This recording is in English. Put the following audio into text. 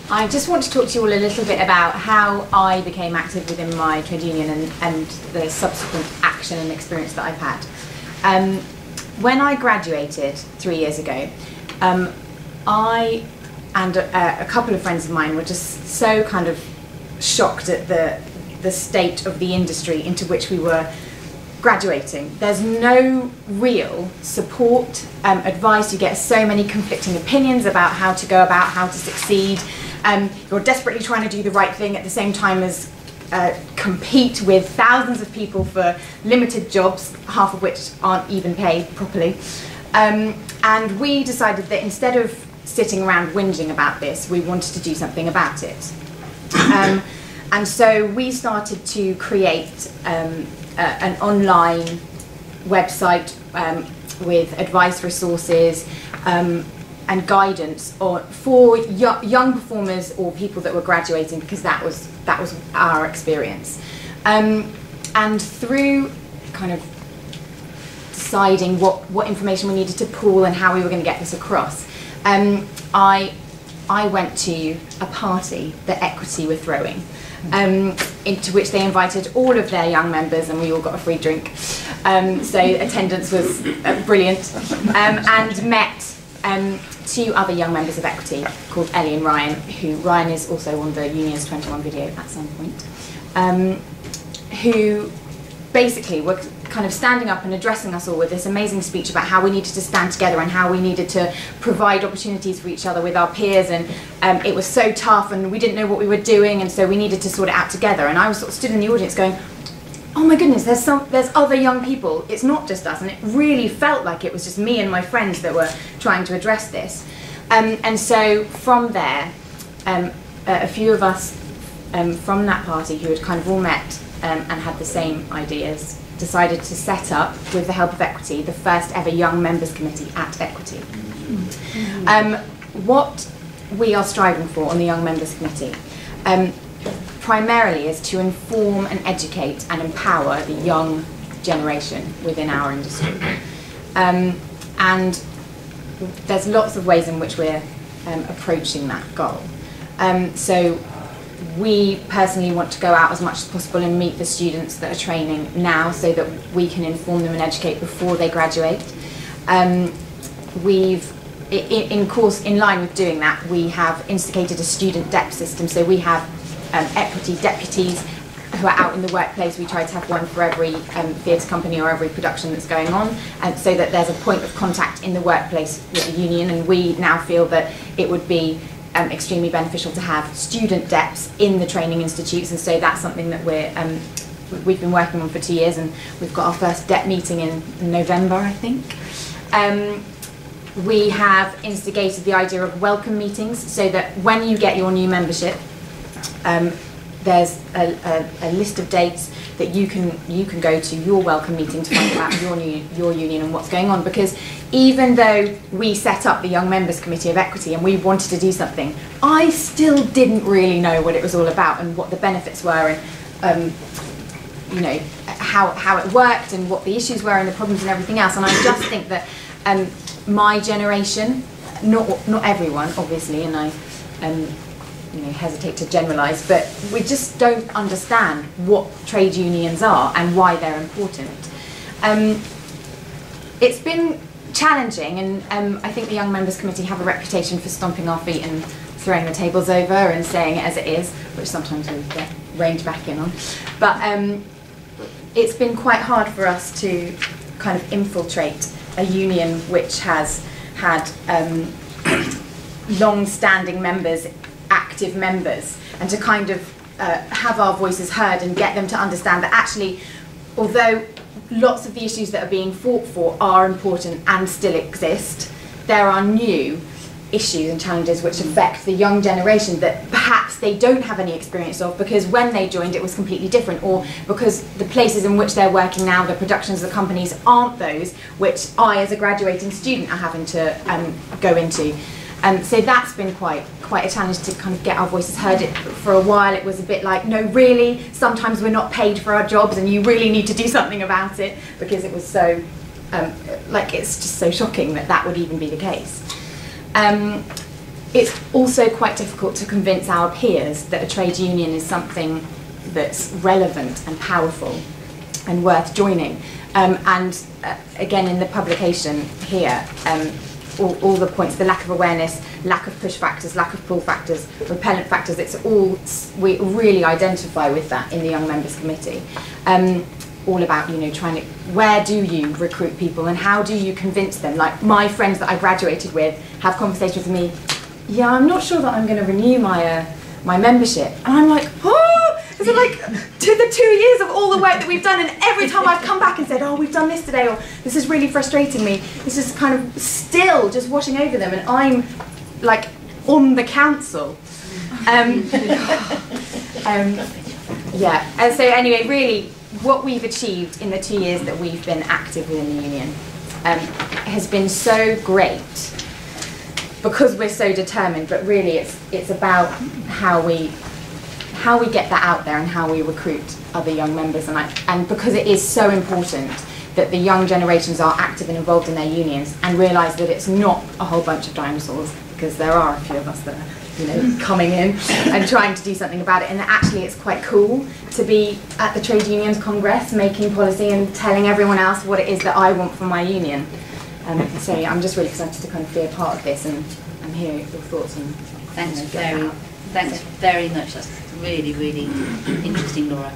I just want to talk to you all a little bit about how I became active within my trade union and the subsequent action and experience that I've had. When I graduated 3 years ago, I and a couple of friends of mine were just so kind of shocked at the state of the industry into which we were graduating. There's no real support, advice. You get so many conflicting opinions about how to go about, how to succeed. You're desperately trying to do the right thing at the same time as compete with thousands of people for limited jobs, half of which aren't even paid properly. And we decided that instead of sitting around whinging about this, we wanted to do something about it. And so we started to create an online website with advice, resources, and guidance for young performers or people that were graduating, because that was our experience. And through kind of deciding what information we needed to pool and how we were going to get this across, I went to a party that Equity were throwing, into which they invited all of their young members, and we all got a free drink. So attendance was brilliant, and met two other young members of Equity called Ellie and Ryan, who Ryan is also on the Unionist 21 video at some point, who basically were kind of standing up and addressing us all with this amazing speech about how we needed to stand together and how we needed to provide opportunities for each other with our peers, and it was so tough and we didn't know what we were doing, and so we needed to sort it out together. And I was sort of stood in the audience going, oh my goodness, there's other young people, it's not just us. And it really felt like it was just me and my friends that were trying to address this. And so from there, a few of us from that party who had kind of all met and had the same ideas decided to set up, with the help of Equity, the first ever Young Members Committee at Equity. What we are striving for on the Young Members Committee primarily is to inform and educate and empower the young generation within our industry. And there's lots of ways in which we're approaching that goal. So we personally want to go out as much as possible and meet the students that are training now, so that we can inform them and educate before they graduate. In line with doing that, we have instigated a student DEP system. So we have Equity deputies who are out in the workplace. We try to have one for every theatre company or every production that's going on, and so that there's a point of contact in the workplace with the union. And we now feel that it would be extremely beneficial to have student DEPs in the training institutes, and so that's something that we've been working on for 2 years, and we've got our first DEP meeting in November, I think. We have instigated the idea of welcome meetings, so that when you get your new membership, there's a list of dates that you can go to your welcome meeting to find out your union and what's going on. Because even though we set up the Young Members Committee of Equity and we wanted to do something, I still didn't really know what it was all about and what the benefits were, and you know, how it worked and what the issues were and the problems and everything else. And I just think that my generation, not everyone obviously, and I hesitate to generalise, but we just don't understand what trade unions are and why they're important. It's been challenging, and I think the Young Members Committee have a reputation for stomping our feet and throwing the tables over and saying it as it is, which sometimes we get reined back in on. But it's been quite hard for us to kind of infiltrate a union which has had long-standing members, active members, and to kind of have our voices heard and get them to understand that actually, although lots of the issues that are being fought for are important and still exist, there are new issues and challenges which affect the young generation that perhaps they don't have any experience of, because when they joined it was completely different, or because the places in which they're working now, the productions, the companies, aren't those which I as a graduating student are having to go into. So that's been quite a challenge to kind of get our voices heard. For a while it was a bit like, no really, sometimes we're not paid for our jobs and you really need to do something about it, because it was so, like, it's just so shocking that that would even be the case. it's also quite difficult to convince our peers that a trade union is something that's relevant and powerful and worth joining. Again, in the publication here, all the points, the lack of awareness, lack of push factors, lack of pull factors, repellent factors, it's all, we really identify with that in the Young Members Committee. All about, you know, trying to, where do you recruit people and how do you convince them? Like my friends that I graduated with have conversations with me, yeah, I'm not sure that I'm going to renew my my membership. And I'm like, oh, is it like to the 2 years of all the work that we've done, and every time I've come back and said, oh, we've done this today, or this is really frustrating me, this is kind of still just washing over them, and I'm like on the council. Yeah, and so anyway, really, what we've achieved in the 2 years that we've been active within the union has been so great because we're so determined, but really it's about how we get that out there and how we recruit other young members, and because it is so important that the young generations are active and involved in their unions and realise that it's not a whole bunch of dinosaurs, because there are a few of us that are, you know, coming in and trying to do something about it, and that actually it's quite cool to be at the Trade Unions Congress making policy and telling everyone else what it is that I want from my union. So yeah, I'm just really excited to kind of be a part of this and hear your thoughts. And thanks very much. That's really, really interesting, Laura.